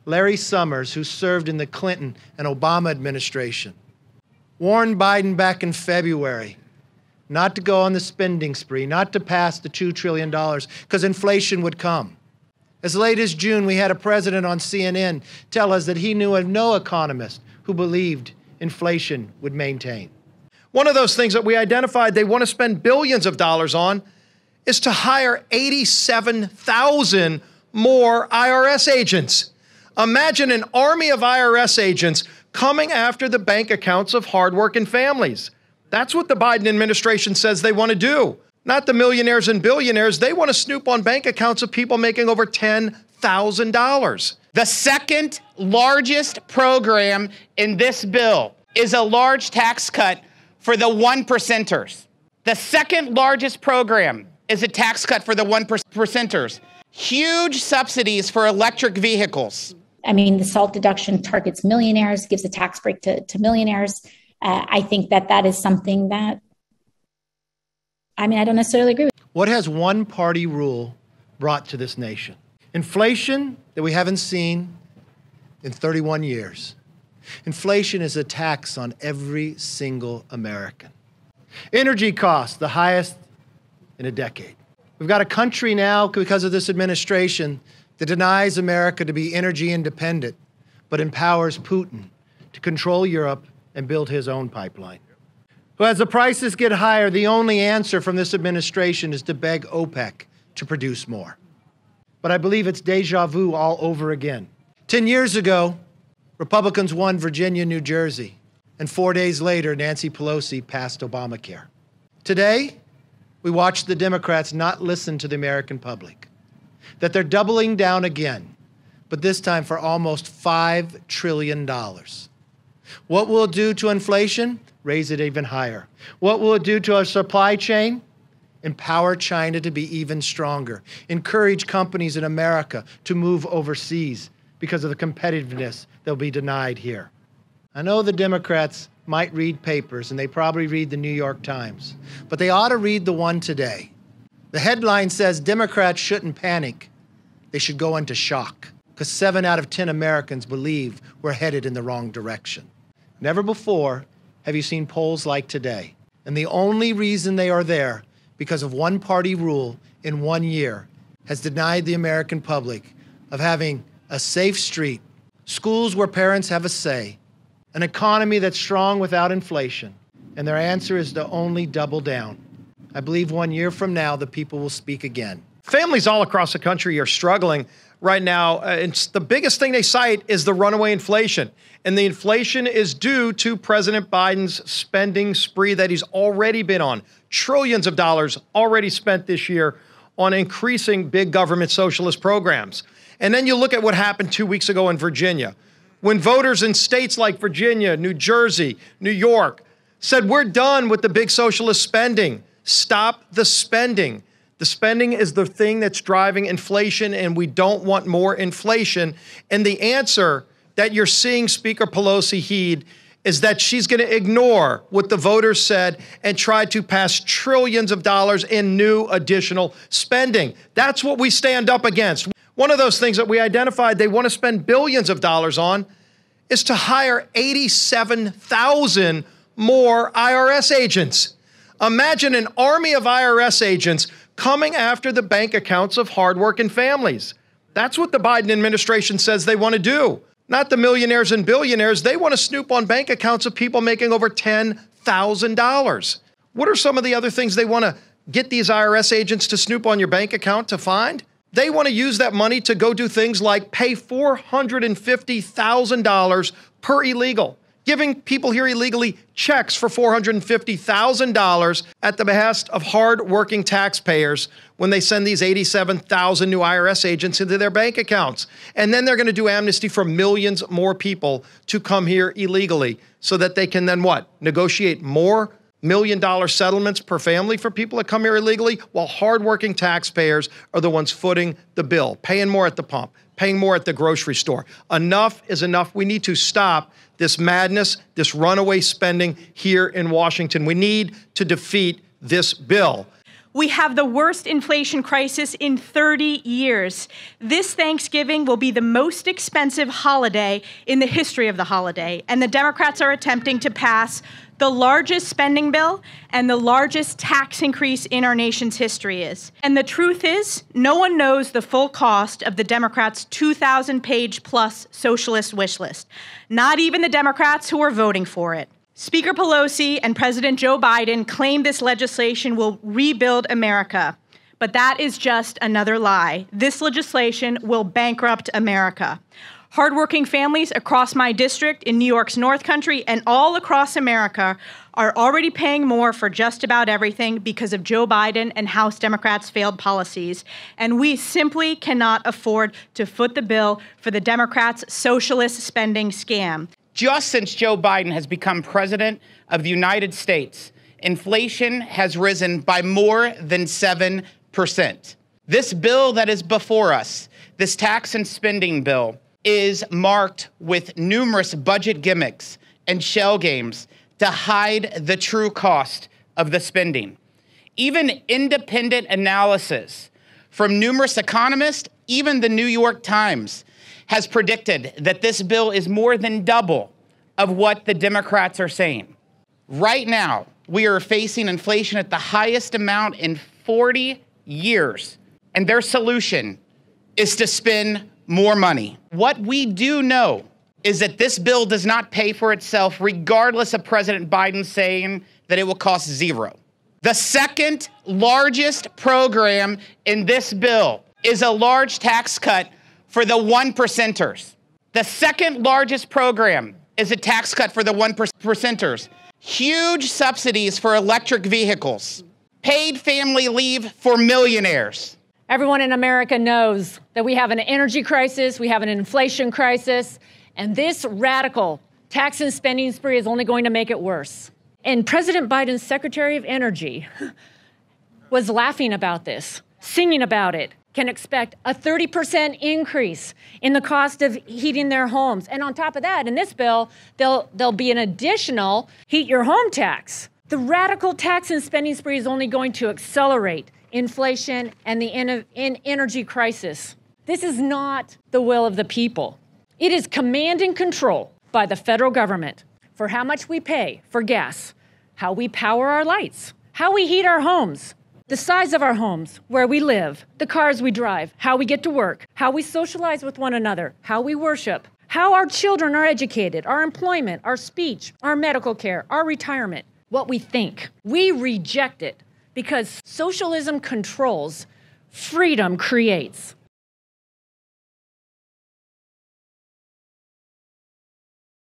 Larry Summers, who served in the Clinton and Obama administration, warned Biden back in February not to go on the spending spree, not to pass the $2 trillion, because inflation would come. As late as June, we had a president on CNN tell us that he knew of no economist who believed inflation would maintain. One of those things that we identified they want to spend billions of dollars on is to hire 87,000 more IRS agents. Imagine an army of IRS agents coming after the bank accounts of hardworking families. That's what the Biden administration says they want to do. Not the millionaires and billionaires. They want to snoop on bank accounts of people making over $10,000. The second largest program in this bill is a large tax cut for the 1%ers. The second largest program is a tax cut for the 1%ers. Huge subsidies for electric vehicles. I mean, the SALT deduction targets millionaires, gives a tax break to millionaires. I think that is something that, I don't necessarily agree with. What has one-party rule brought to this nation? Inflation that we haven't seen in 31 years. Inflation is a tax on every single American. Energy costs, the highest in a decade. We've got a country now, because of this administration, that denies America to be energy independent, but empowers Putin to control Europe and build his own pipeline. Well, as the prices get higher, the only answer from this administration is to beg OPEC to produce more. But I believe it's deja vu all over again. 10 years ago, Republicans won Virginia, New Jersey, and 4 days later, Nancy Pelosi passed Obamacare. Today, we watch the Democrats not listen to the American public, that they're doubling down again, but this time for almost $5 trillion. What will it do to inflation? Raise it even higher. What will it do to our supply chain? Empower China to be even stronger. Encourage companies in America to move overseas because of the competitiveness they'll be denied here. I know the Democrats might read papers, and they probably read the New York Times, but they ought to read the one today. The headline says Democrats shouldn't panic. They should go into shock, because 7 out of 10 Americans believe we're headed in the wrong direction. Never before have you seen polls like today. And the only reason they are there, because of one-party rule in 1 year, has denied the American public of having a safe street, schools where parents have a say, an economy that's strong without inflation. And their answer is to only double down. I believe 1 year from now, the people will speak again. Families all across the country are struggling right now. It's the biggest thing they cite is the runaway inflation. And the inflation is due to President Biden's spending spree that he's already been on. Trillions of dollars already spent this year on increasing big government socialist programs. And then you look at what happened 2 weeks ago in Virginia, when voters in states like Virginia, New Jersey, New York said, we're done with the big socialist spending. Stop the spending. The spending is the thing that's driving inflation, and we don't want more inflation. And the answer that you're seeing Speaker Pelosi heed is that she's going to ignore what the voters said and try to pass trillions of dollars in new additional spending. That's what we stand up against. One of those things that we identified they want to spend billions of dollars on is to hire 87,000 more IRS agents. Imagine an army of IRS agents coming after the bank accounts of hardworking families. That's what the Biden administration says they want to do. Not the millionaires and billionaires. They want to snoop on bank accounts of people making over $10,000. What are some of the other things they want to get these IRS agents to snoop on your bank account to find? They want to use that money to go do things like pay $450,000 per illegal, giving people here illegally checks for $450,000 at the behest of hard-working taxpayers when they send these 87,000 new IRS agents into their bank accounts. And then they're going to do amnesty for millions more people to come here illegally so that they can then what? Negotiate more million-dollar settlements per family for people that come here illegally, while hardworking taxpayers are the ones footing the bill, paying more at the pump, paying more at the grocery store. Enough is enough. We need to stop this madness, this runaway spending here in Washington. We need to defeat this bill. We have the worst inflation crisis in 30 years. This Thanksgiving will be the most expensive holiday in the history of the holiday, and the Democrats are attempting to pass the largest spending bill and the largest tax increase in our nation's history is. And the truth is, no one knows the full cost of the Democrats' 2,000-page plus socialist wish list, not even the Democrats who are voting for it. Speaker Pelosi and President Joe Biden claim this legislation will rebuild America, but that is just another lie. This legislation will bankrupt America. Hardworking families across my district in New York's North Country and all across America are already paying more for just about everything because of Joe Biden and House Democrats' failed policies. And we simply cannot afford to foot the bill for the Democrats' socialist spending scam. Just since Joe Biden has become president of the United States, inflation has risen by more than 7%. This bill that is before us, this tax and spending bill, is marked with numerous budget gimmicks and shell games to hide the true cost of the spending. Even independent analysis from numerous economists, even the New York Times, has predicted that this bill is more than double of what the Democrats are saying. Right now, we are facing inflation at the highest amount in 40 years, and their solution is to spend more money. What we do know is that this bill does not pay for itself, regardless of President Biden saying that it will cost zero. The second largest program in this bill is a large tax cut for the 1%ers. The second largest program is a tax cut for the 1%ers. Huge subsidies for electric vehicles. Paid family leave for millionaires. Everyone in America knows that we have an energy crisis, we have an inflation crisis, and this radical tax and spending spree is only going to make it worse. And President Biden's Secretary of Energy was laughing about this, singing about it, can expect a 30% increase in the cost of heating their homes. And on top of that, in this bill, there'll be an additional heat your home tax. The radical tax and spending spree is only going to accelerate inflation and the energy crisis. This is not the will of the people. It is command and control by the federal government for how much we pay for gas, how we power our lights, how we heat our homes, the size of our homes, where we live, the cars we drive, how we get to work, how we socialize with one another, how we worship, how our children are educated, our employment, our speech, our medical care, our retirement, what we think. We reject it because socialism controls, freedom creates.